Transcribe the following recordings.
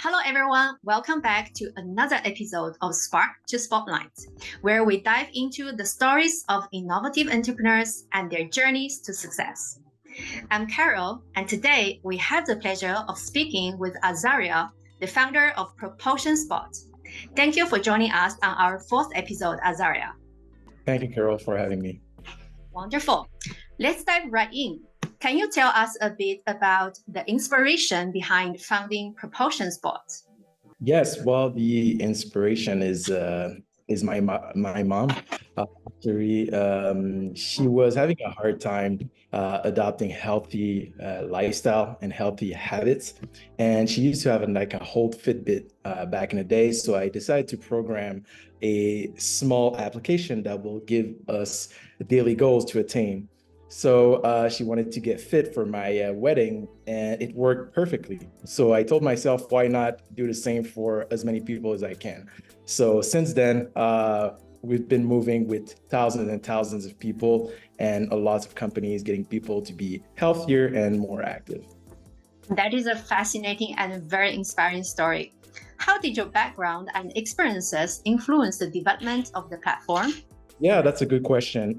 Hello, everyone. Welcome back to another episode of Spark to Spotlight, where we dive into the stories of innovative entrepreneurs and their journeys to success. I'm Carol, and today we have the pleasure of speaking with Azaria, the founder of ProPulsion Sport. Thank you for joining us on our fourth episode, Azaria. Thank you, Carol, for having me. Wonderful. Let's dive right in. Can you tell us a bit about the inspiration behind founding ProPulsion Sport? Yes, well, the inspiration is my mom. Actually, she was having a hard time adopting healthy lifestyle and healthy habits, and she used to have a whole Fitbit back in the day. So I decided to program a small application that will give us daily goals to attain. So she wanted to get fit for my wedding, and it worked perfectly. So I told myself, why not do the same for as many people as I can? So since then, we've been moving with thousands and thousands of people and a lot of companies getting people to be healthier and more active. That is a fascinating and very inspiring story. How did your background and experiences influence the development of the platform? Yeah, that's a good question.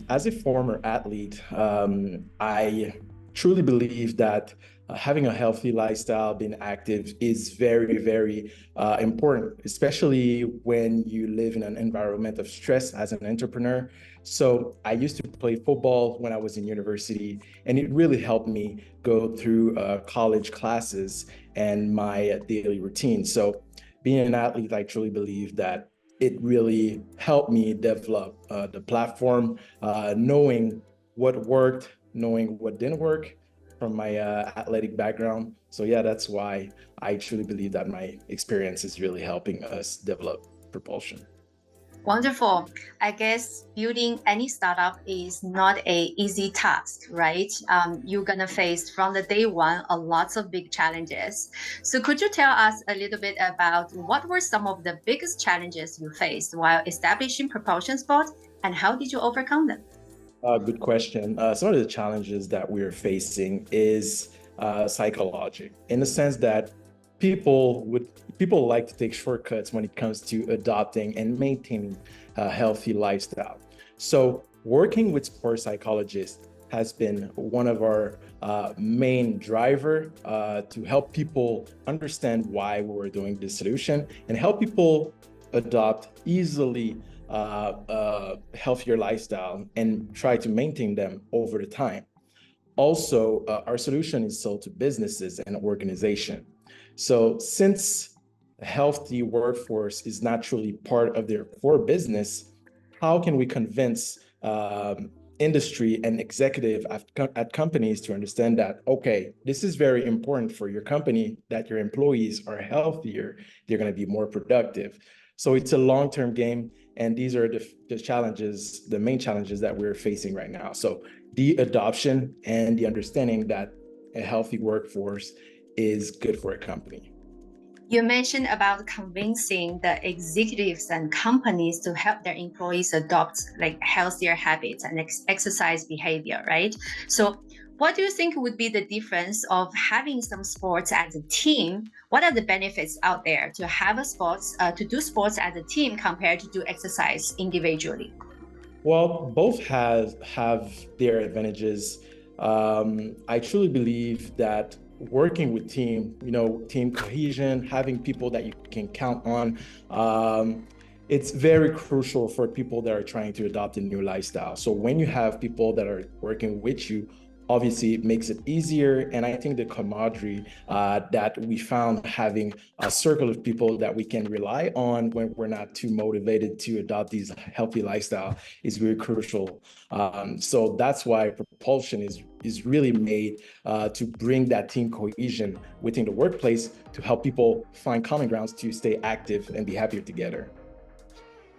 As a former athlete, I truly believe that having a healthy lifestyle, being active is very, very important, especially when you live in an environment of stress as an entrepreneur. So I used to play football when I was in university, and it really helped me go through college classes and my daily routine. So being an athlete, I truly believe that it really helped me develop the platform, knowing what worked, knowing what didn't work from my athletic background. So yeah, that's why I truly believe that my experience is really helping us develop ProPulsion. Wonderful. I guess building any startup is not an easy task, right? You're going to face from the day one a lots of big challenges. So could you tell us a little bit about what were some of the biggest challenges you faced while establishing ProPulsion Sport, and how did you overcome them? Good question. Some of the challenges that we're facing is psychological, in the sense that people like to take shortcuts when it comes to adopting and maintaining a healthy lifestyle. So working with sports psychologists has been one of our main driver to help people understand why we're doing this solution and help people adopt easily healthier lifestyle and try to maintain them over the time. Also, our solution is sold to businesses and organizations. So since a healthy workforce is not truly part of their core business, how can we convince industry and executive at companies to understand that, okay, this is very important for your company, that your employees are healthier, they're going to be more productive. So it's a long-term game, and these are the challenges, the main challenges that we're facing right now. So the adoption and the understanding that a healthy workforce is good for a company. You mentioned about convincing the executives and companies to help their employees adopt like healthier habits and exercise behavior, right? So what do you think would be the difference of having some sports as a team? What are the benefits out there to have to do sports as a team compared to do exercise individually? Well, both have their advantages. I truly believe that working with team cohesion, having people that you can count on, it's very crucial for people that are trying to adopt a new lifestyle. So when you have people that are working with you, obviously it makes it easier. And I think the camaraderie that we found having a circle of people that we can rely on when we're not too motivated to adopt these healthy lifestyle is very crucial. So that's why Propulsion is really made to bring that team cohesion within the workplace to help people find common grounds to stay active and be happier together.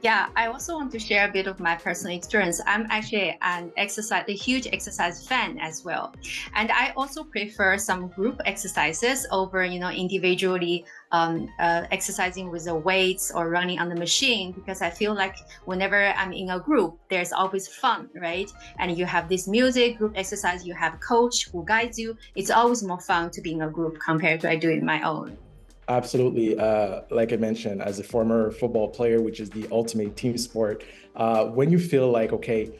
Yeah, I also want to share a bit of my personal experience. I'm actually a huge exercise fan as well. And I also prefer some group exercises over, individually exercising with the weights or running on the machine, because I feel like whenever I'm in a group, there's always fun, right? And you have this music, group exercise, you have a coach who guides you. It's always more fun to be in a group compared to I do it my own. Absolutely. Like I mentioned, as a former football player, which is the ultimate team sport, when you feel like, okay,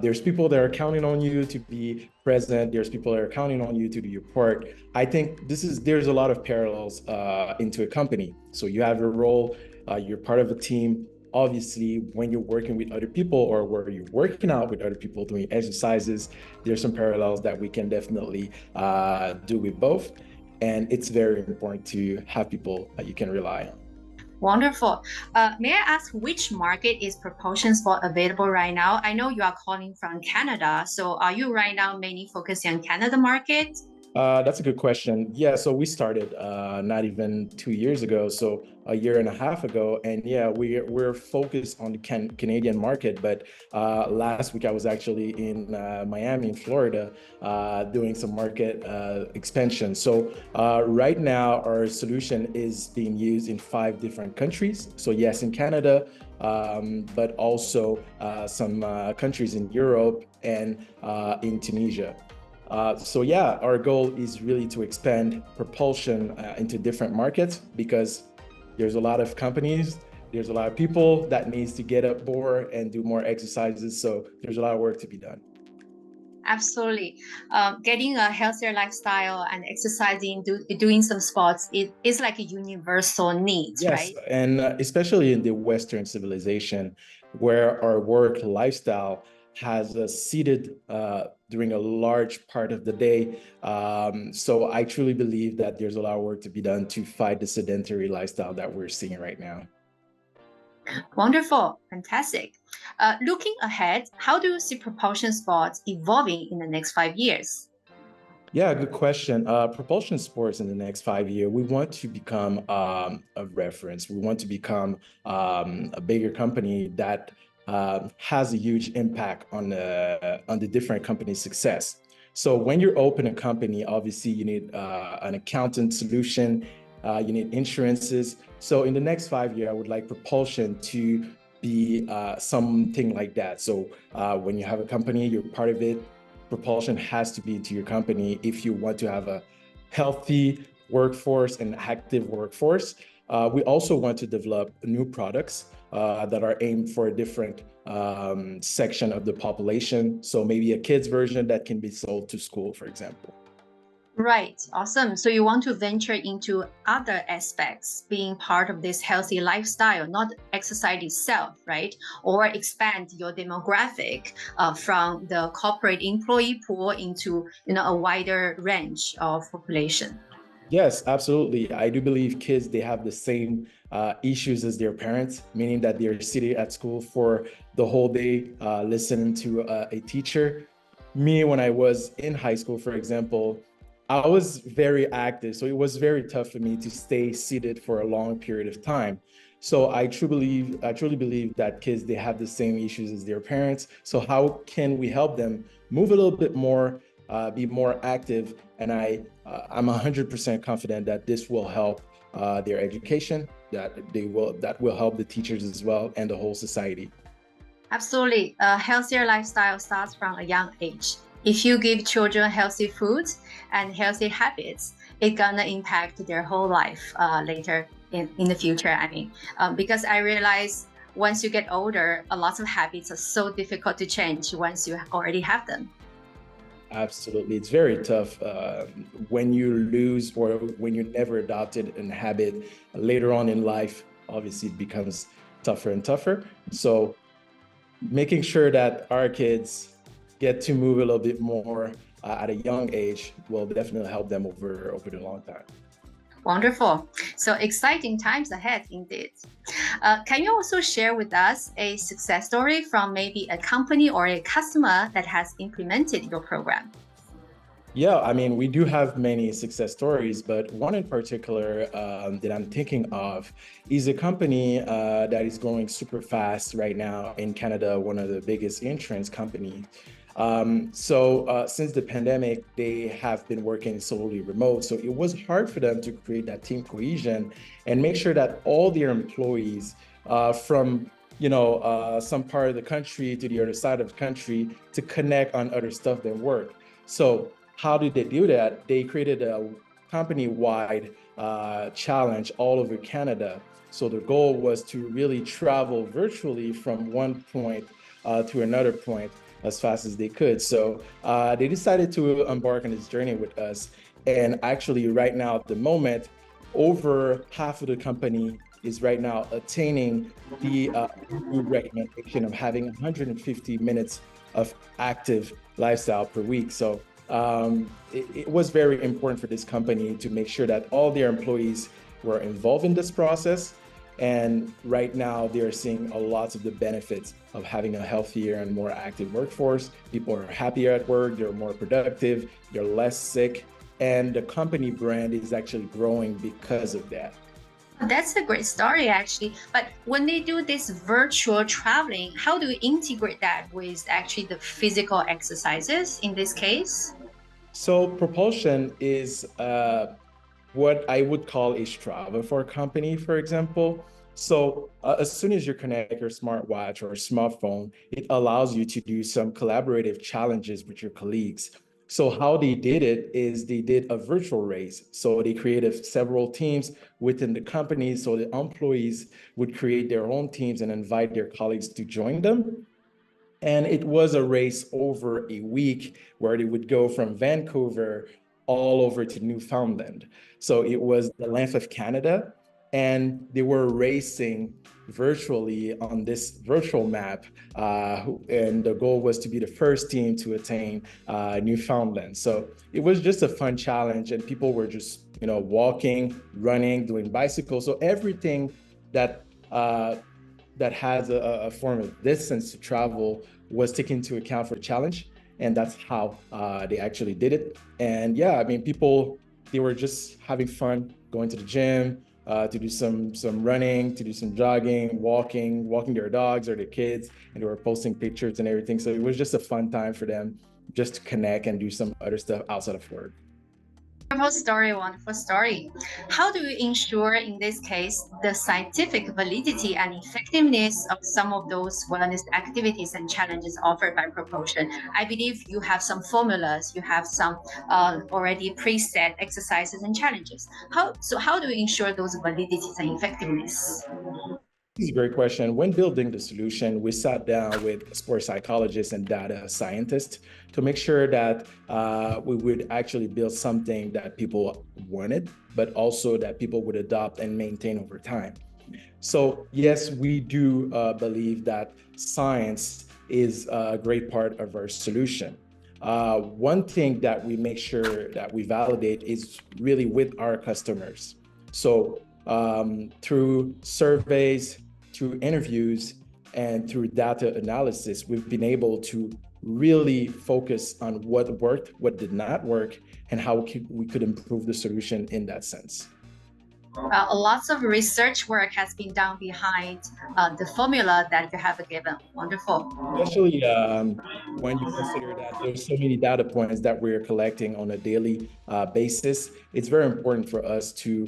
there's people that are counting on you to be present, there's people that are counting on you to do your part. I think there's a lot of parallels into a company. So you have your role, you're part of a team. Obviously, when you're working with other people or where you're working out with other people doing exercises, there's some parallels that we can definitely do with both. And it's very important to have people that you can rely on. Wonderful. May I ask which market is Propulsion Sport available right now? I know you are calling from Canada, so are you right now mainly focusing on Canada market? That's a good question. Yeah, so we started not even 2 years ago, so a year and a half ago, and yeah, we're focused on the Canadian market. But last week I was actually in Miami, in Florida, doing some market expansion. So right now our solution is being used in 5 different countries. So yes, in Canada, but also some countries in Europe and in Tunisia. So yeah, our goal is really to expand propulsion into different markets because there's a lot of companies, there's a lot of people that needs to get up more and do more exercises. So there's a lot of work to be done. Absolutely. Getting a healthier lifestyle and exercising, doing some sports, it is like a universal need, Yes, right? and especially in the Western civilization, where our work lifestyle has us seated during a large part of the day. So I truly believe that there's a lot of work to be done to fight the sedentary lifestyle that we're seeing right now. Wonderful. Fantastic. Looking ahead, how do you see propulsion sports evolving in the next 5 years? Yeah, good question. Propulsion sports in the next 5 years, we want to become a reference. We want to become a bigger company that has a huge impact on the different company's success. So when you open a company, obviously you need an accountant solution, you need insurances. So in the next 5 years, I would like propulsion to be something like that. So when you have a company, you're part of it. Propulsion has to be into your company if you want to have a healthy workforce and active workforce. We also want to develop new products that are aimed for a different section of the population. So maybe a kids version that can be sold to school, for example. Right, awesome. So you want to venture into other aspects, being part of this healthy lifestyle, not exercise itself, right? Or expand your demographic from the corporate employee pool into a wider range of population. Yes, absolutely. I do believe kids, they have the same issues as their parents, meaning that they're sitting at school for the whole day, listening to a teacher. Me, when I was in high school, for example, I was very active. So it was very tough for me to stay seated for a long period of time. So I truly believe that kids, they have the same issues as their parents. So how can we help them move a little bit more, be more active? And I'm 100% confident that this will help their education, that will help the teachers as well and the whole society. Absolutely. A healthier lifestyle starts from a young age. If you give children healthy food and healthy habits, it's gonna impact their whole life later in the future. Because I realize once you get older, a lot of habits are so difficult to change once you already have them. Absolutely. It's very tough when you lose or when you never adopted a habit later on in life. Obviously, it becomes tougher and tougher. So making sure that our kids get to move a little bit more at a young age will definitely help them over the long time. Wonderful. So exciting times ahead indeed. Can you also share with us a success story from maybe a company or a customer that has implemented your program? Yeah, I mean, we do have many success stories, but one in particular that I'm thinking of is a company that is growing super fast right now in Canada, one of the biggest insurance companies. Since the pandemic, they have been working solely remote. So it was hard for them to create that team cohesion and make sure that all their employees from some part of the country to the other side of the country to connect on other stuff than work. So how did they do that? They created a company-wide challenge all over Canada. So the goal was to really travel virtually from one point to another point as fast as they could. So they decided to embark on this journey with us. And actually, right now, at the moment, over half of the company is right now attaining the new recommendation of having 150 minutes of active lifestyle per week. So it was very important for this company to make sure that all their employees were involved in this process. And right now, they are seeing a lot of the benefits of having a healthier and more active workforce. People are happier at work, they're more productive, they're less sick, and the company brand is actually growing because of that. That's a great story, actually. But when they do this virtual traveling, how do you integrate that with actually the physical exercises in this case? So Propulsion is what I would call a Strava for a company, for example. So as soon as you connect your smartwatch or smartphone, it allows you to do some collaborative challenges with your colleagues. So how they did it is they did a virtual race. So they created several teams within the company. So the employees would create their own teams and invite their colleagues to join them. And it was a race over a week where they would go from Vancouver all over to Newfoundland. So it was the length of Canada, and they were racing virtually on this virtual map. And the goal was to be the first team to attain Newfoundland. So it was just a fun challenge, and people were just, walking, running, doing bicycles. So everything that that has a form of distance to travel was taken into account for the challenge. And that's how they actually did it. And yeah, I mean, people, they were just having fun going to the gym, to do some running, to do some jogging, walking their dogs or their kids, and they were posting pictures and everything. So it was just a fun time for them just to connect and do some other stuff outside of work. Wonderful story, wonderful story. How do you ensure, in this case, the scientific validity and effectiveness of some of those wellness activities and challenges offered by Propulsion? I believe you have some formulas, you have some already preset exercises and challenges. How do you ensure those validities and effectiveness? This is a great question. When building the solution, we sat down with sports psychologists and data scientists to make sure that we would actually build something that people wanted, but also that people would adopt and maintain over time. So yes, we do believe that science is a great part of our solution. One thing that we make sure that we validate is really with our customers. So through surveys, through interviews, and through data analysis, we've been able to really focus on what worked, what did not work, and how we could improve the solution in that sense. Lots of research work has been done behind the formula that you have given. Wonderful. Especially when you consider that there's so many data points that we're collecting on a daily basis, it's very important for us to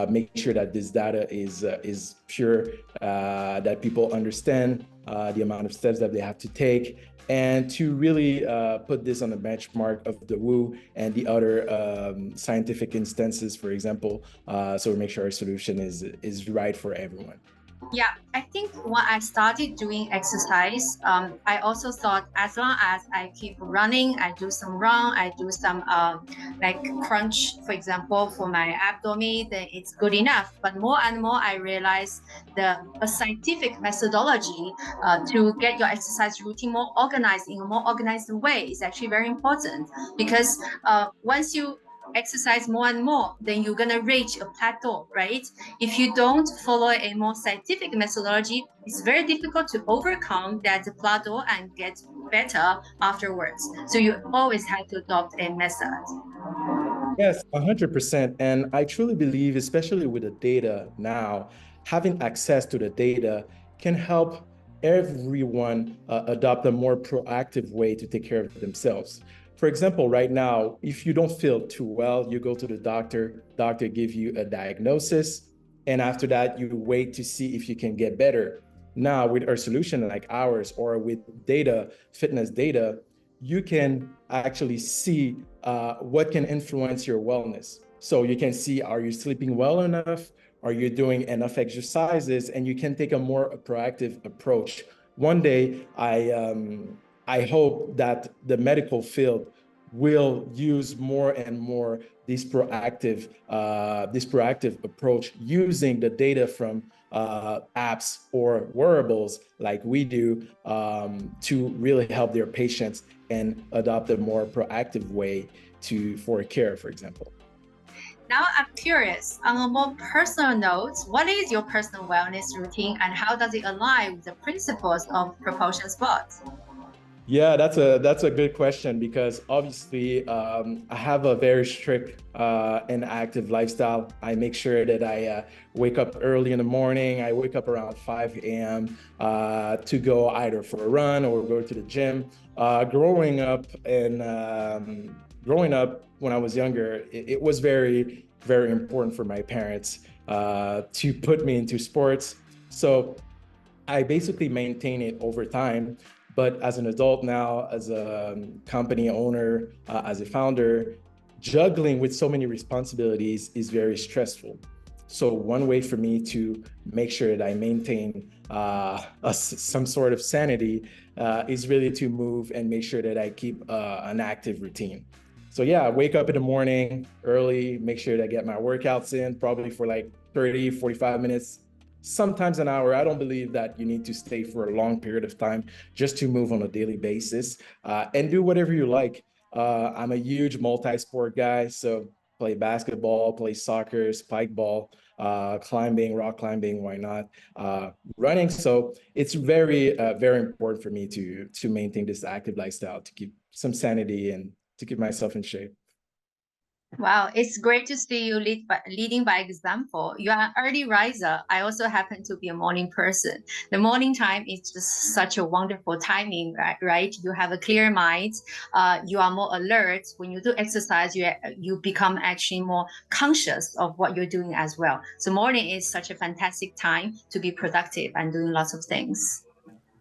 make sure that this data is pure, that people understand the amount of steps that they have to take, and to really put this on the benchmark of the WHO and the other scientific instances, for example, so we make sure our solution is right for everyone. Yeah, I think when I started doing exercise, I also thought as long as I keep running, I do some run, I do some like crunch, for example, for my abdomen, then it's good enough. But more and more, I realized a scientific methodology to get your exercise routine more organized in a more organized way is actually very important because once you exercise more and more, then you're gonna reach a plateau, right? If you don't follow a more scientific methodology, it's very difficult to overcome that plateau and get better afterwards. So you always have to adopt a method. Yes, 100%. And I truly believe, especially with the data now, having access to the data can help everyone adopt a more proactive way to take care of themselves. For example, right now, if you don't feel too well, you go to the doctor gives you a diagnosis, and after that, you wait to see if you can get better. Now, with our solution like ours or with data, fitness data, you can actually see what can influence your wellness. So you can see, are you sleeping well enough? Are you doing enough exercises? And you can take a more proactive approach. One day, I hope that the medical field will use more and more this proactive approach using the data from apps or wearables like we do to really help their patients and adopt a more proactive way for care, for example. Now I'm curious, on a more personal note, what is your personal wellness routine and how does it align with the principles of propulsion sports? Yeah, that's a good question because obviously I have a very strict and active lifestyle. I make sure that I wake up early in the morning. I wake up around 5 a.m. To go either for a run or go to the gym. Growing up when I was younger, it was very, very important for my parents to put me into sports. So I basically maintain it over time. But as an adult now, as a company owner, as a founder, juggling with so many responsibilities is very stressful. So one way for me to make sure that I maintain some sort of sanity is really to move and make sure that I keep an active routine. So yeah, I wake up in the morning early, make sure that I get my workouts in, probably for like 30, 45 minutes, sometimes an hour. I don't believe that you need to stay for a long period of time just to move on a daily basis and do whatever you like. I'm a huge multi-sport guy, so play basketball, play soccer, spike ball, climbing, rock climbing, why not? Running. So it's very, very important for me to maintain this active lifestyle, to keep some sanity and to keep myself in shape. Wow, it's great to see you leading by example. You are an early riser. I also happen to be a morning person. The morning time is just such a wonderful timing, right? You have a clear mind. You are more alert. When you do exercise, you become actually more conscious of what you're doing as well. So morning is such a fantastic time to be productive and doing lots of things.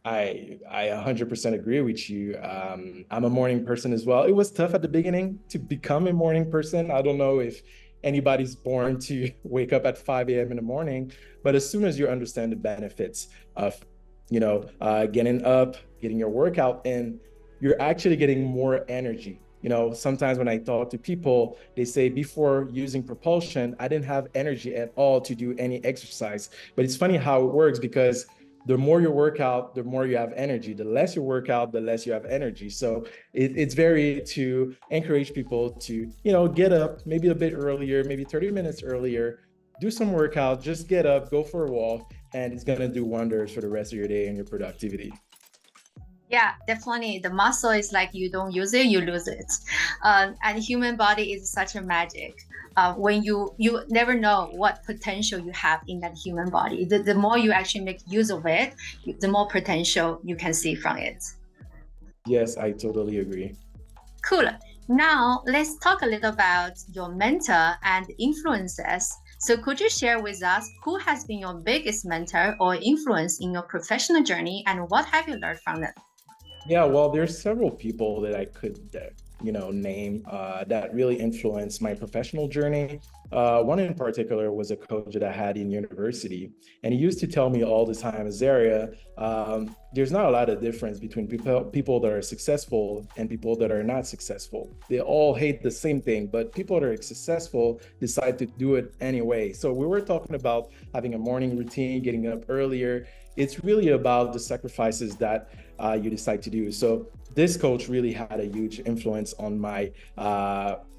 I 100% agree with you. I'm a morning person as well. It was tough at the beginning to become a morning person. I don't know if anybody's born to wake up at 5 a.m. in the morning, but as soon as you understand the benefits of, getting up, getting your workout in, you're actually getting more energy. Sometimes when I talk to people, they say before using propulsion, I didn't have energy at all to do any exercise. But it's funny how it works because the more you work out, the more you have energy. The less you work out, the less you have energy. So it's very to encourage people to, get up maybe a bit earlier, maybe 30 minutes earlier, do some workout, just get up, go for a walk, and it's going to do wonders for the rest of your day and your productivity. Yeah, definitely. The muscle is like you don't use it, you lose it. And human body is such a magic. When you never know what potential you have in that human body. The more you actually make use of it, the more potential you can see from it. Yes, I totally agree. Cool. Now let's talk a little about your mentor and influences. So could you share with us who has been your biggest mentor or influence in your professional journey and what have you learned from them? Yeah, well, there's several people that I could, name that really influenced my professional journey. One in particular was a coach that I had in university, and he used to tell me all the time, Azaria, there's not a lot of difference between people that are successful and people that are not successful. They all hate the same thing, but people that are successful decide to do it anyway. So we were talking about having a morning routine, getting up earlier. It's really about the sacrifices that you decide to do. So this coach really had a huge influence on my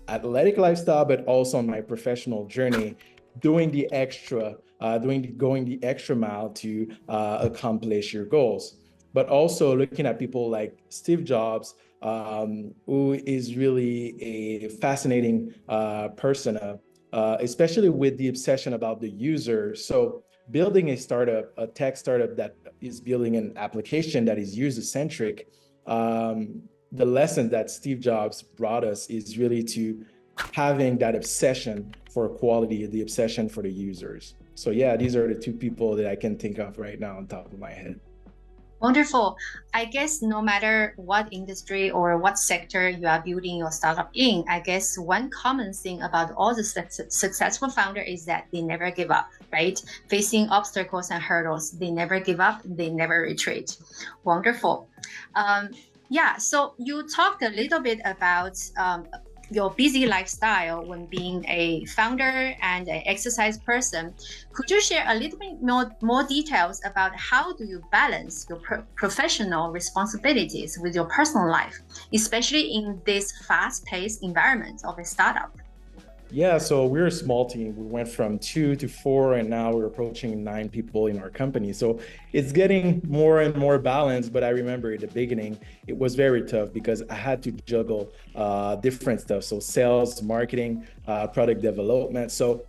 athletic lifestyle, but also on my professional journey, doing the extra, going the extra mile to accomplish your goals. But also looking at people like Steve Jobs, who is really a fascinating persona, especially with the obsession about the user. So building a tech startup that is building an application that is user-centric, the lesson that Steve Jobs brought us is really to having that obsession for quality, the obsession for the users. So yeah, these are the two people that I can think of right now on top of my head. Wonderful. I guess no matter what industry or what sector you are building your startup in, I guess one common thing about all the successful founder is that they never give up, right? Facing obstacles and hurdles, they never give up, they never retreat. Wonderful. Um, yeah, so you talked a little bit about your busy lifestyle when being a founder and an exercise person. Could you share a little bit more details about how do you balance your professional responsibilities with your personal life, especially in this fast-paced environment of a startup? Yeah, so we're a small team. We went from 2 to 4, and now we're approaching 9 people in our company. So it's getting more and more balanced. But I remember at the beginning, it was very tough because I had to juggle different stuff. So sales, marketing, product development. So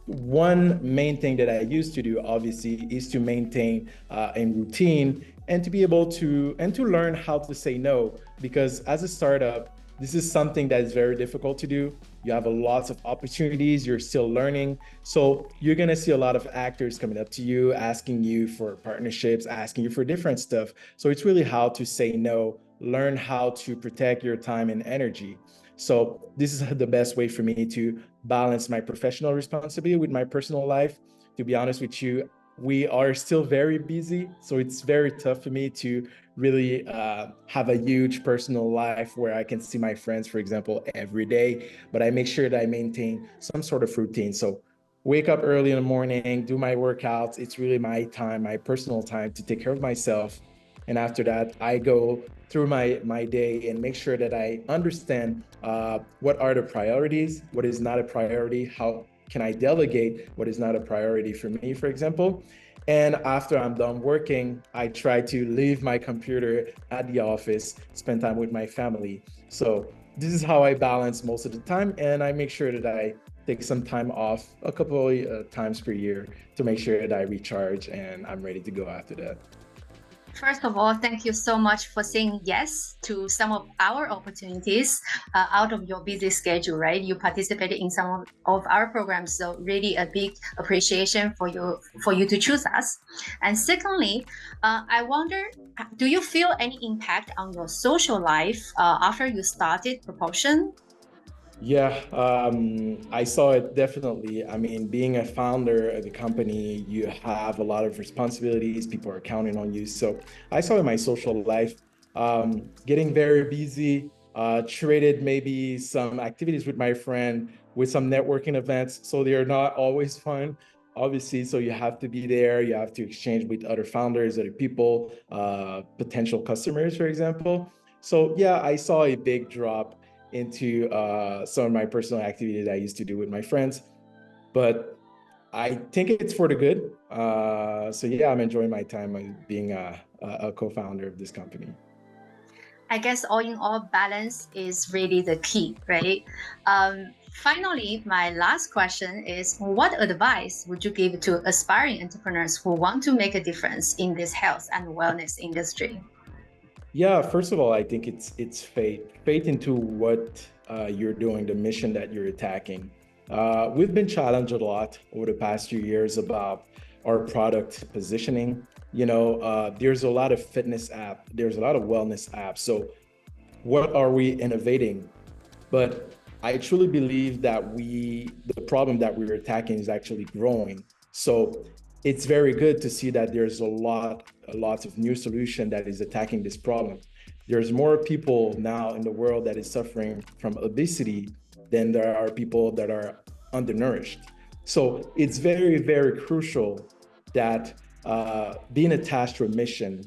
one main thing that I used to do, obviously, is to maintain a routine and to be able to learn how to say no. Because as a startup, this is something that is very difficult to do. You have a lots of opportunities, you're still learning. So you're gonna see a lot of actors coming up to you, asking you for partnerships, asking you for different stuff. So it's really how to say no, learn how to protect your time and energy. So this is the best way for me to balance my professional responsibility with my personal life. To be honest with you, we are still very busy. So it's very tough for me to really have a huge personal life where I can see my friends, for example, every day. But I make sure that I maintain some sort of routine. So wake up early in the morning, do my workouts. It's really my time, my personal time to take care of myself. And after that, I go through my day and make sure that I understand what are the priorities, what is not a priority, how can I delegate what is not a priority for me, for example. And after I'm done working, I try to leave my computer at the office, spend time with my family. So this is how I balance most of the time. And I make sure that I take some time off a couple of times per year to make sure that I recharge and I'm ready to go after that. First of all, thank you so much for saying yes to some of our opportunities out of your busy schedule, right? You participated in some of our programs, so really a big appreciation for you to choose us. And secondly, I wonder, do you feel any impact on your social life after you started Propulsion? Yeah, I saw it definitely. I mean, being a founder of a company, you have a lot of responsibilities. People are counting on you. So I saw in my social life getting very busy, traded maybe some activities with my friend, with some networking events. So they are not always fun, obviously. So you have to be there. You have to exchange with other founders, other people, potential customers, for example. So yeah, I saw a big drop into some of my personal activities I used to do with my friends. But I think it's for the good. So yeah, I'm enjoying my time being a co-founder of this company. I guess all in all, balance is really the key, right? Finally, my last question is what advice would you give to aspiring entrepreneurs who want to make a difference in this health and wellness industry? Yeah, first of all, I think it's faith into what you're doing, the mission that you're attacking. We've been challenged a lot over the past few years about our product positioning. There's a lot of fitness app, there's a lot of wellness apps. So what are we innovating? But I truly believe that the problem that we're attacking is actually growing. So it's very good to see that there's a lot of new solution that is attacking this problem. There's more people now in the world that is suffering from obesity than there are people that are undernourished. So it's very, very crucial that being attached to a mission,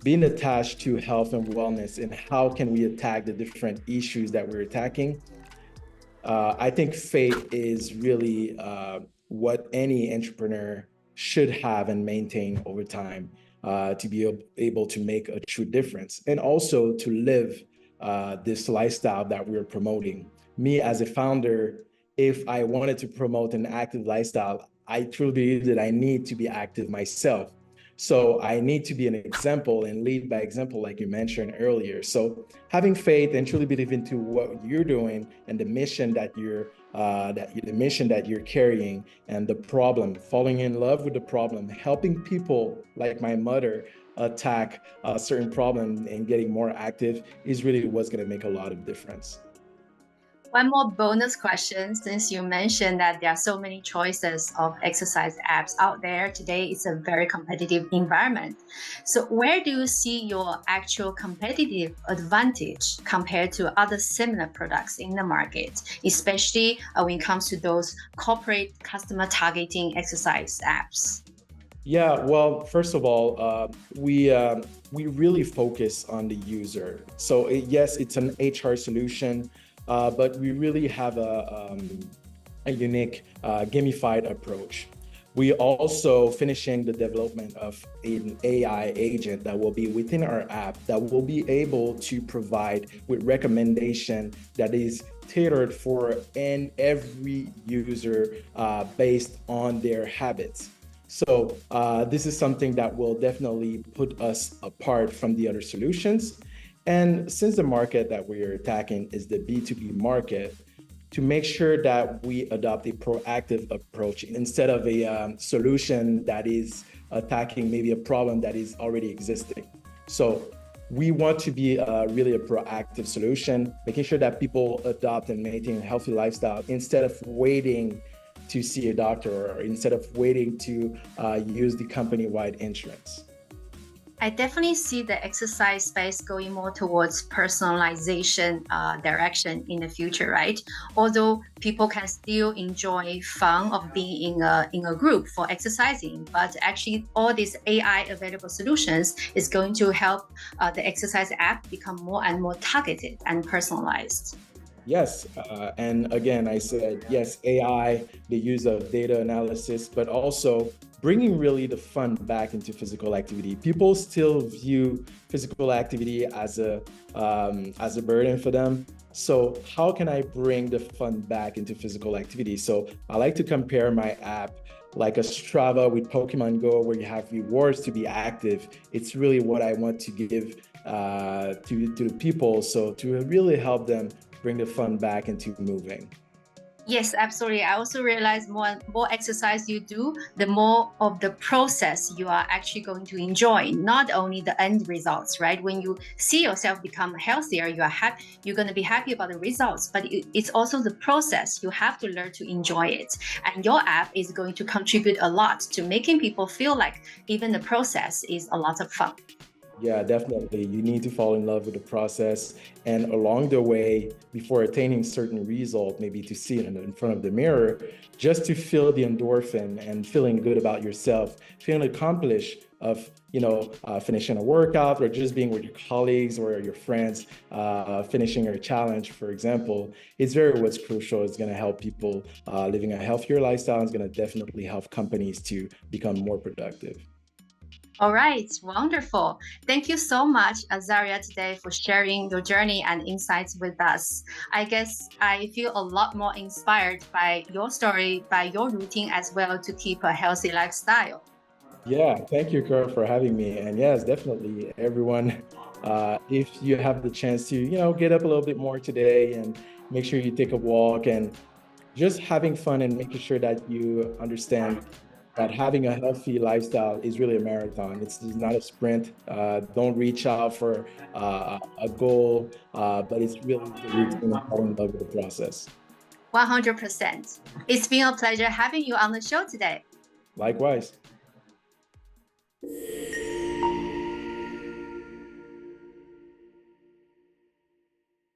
being attached to health and wellness, and how can we attack the different issues that we're attacking. I think faith is really what any entrepreneur should have and maintain over time to be able to make a true difference and also to live this lifestyle that we're promoting. Me as a founder, if I wanted to promote an active lifestyle, I truly believe that I need to be active myself. So I need to be an example and lead by example, like you mentioned earlier. So having faith and truly believe into what you're doing and the mission that you're carrying and the problem, falling in love with the problem, helping people like my mother attack a certain problem and getting more active is really what's going to make a lot of difference. One more bonus question, since you mentioned that there are so many choices of exercise apps out there today, it's a very competitive environment. So where do you see your actual competitive advantage compared to other similar products in the market, especially when it comes to those corporate customer targeting exercise apps? Yeah, well, first of all, we really focus on the user. So yes, it's an HR solution, but we really have a unique gamified approach. We also finishing the development of an AI agent that will be within our app that will be able to provide with recommendation that is tailored for every user based on their habits. So this is something that will definitely put us apart from the other solutions. And since the market that we're attacking is the B2B market, to make sure that we adopt a proactive approach instead of a solution that is attacking maybe a problem that is already existing. So we want to be really a proactive solution, making sure that people adopt and maintain a healthy lifestyle instead of waiting to see a doctor or instead of waiting to use the company-wide insurance. I definitely see the exercise space going more towards personalization direction in the future, right? Although people can still enjoy fun of being in a group for exercising, but actually all these AI available solutions is going to help the exercise app become more and more targeted and personalized. Yes, and again, I said, yes, AI, the use of data analysis, but also bringing really the fun back into physical activity. People still view physical activity as a burden for them. So how can I bring the fun back into physical activity? So I like to compare my app like a Strava with Pokemon Go, where you have rewards to be active. It's really what I want to give to the people. So to really help them bring the fun back into moving. Yes, absolutely. I also realize more exercise you do, the more of the process you are actually going to enjoy, not only the end results, right? When you see yourself become healthier, you're going to be happy about the results, but it's also the process. You have to learn to enjoy it. And your app is going to contribute a lot to making people feel like even the process is a lot of fun. Yeah, definitely. You need to fall in love with the process. And along the way, before attaining certain result, maybe to see it in front of the mirror, just to feel the endorphin and feeling good about yourself, feeling accomplished of, finishing a workout or just being with your colleagues or your friends, finishing a challenge, for example, is very what's crucial. It's going to help people living a healthier lifestyle. It's going to definitely help companies to become more productive. All right, wonderful. Thank you so much, Azaria, today for sharing your journey and insights with us. I guess I feel a lot more inspired by your story, by your routine as well to keep a healthy lifestyle. Yeah, thank you, Kurt, for having me. And yes, definitely, everyone, if you have the chance to, get up a little bit more today and make sure you take a walk and just having fun and making sure that you understand that having a healthy lifestyle is really a marathon. It's not a sprint. Don't reach out for a goal, but it's really the routine and falling in love with the process. 100%. It's been a pleasure having you on the show today. Likewise.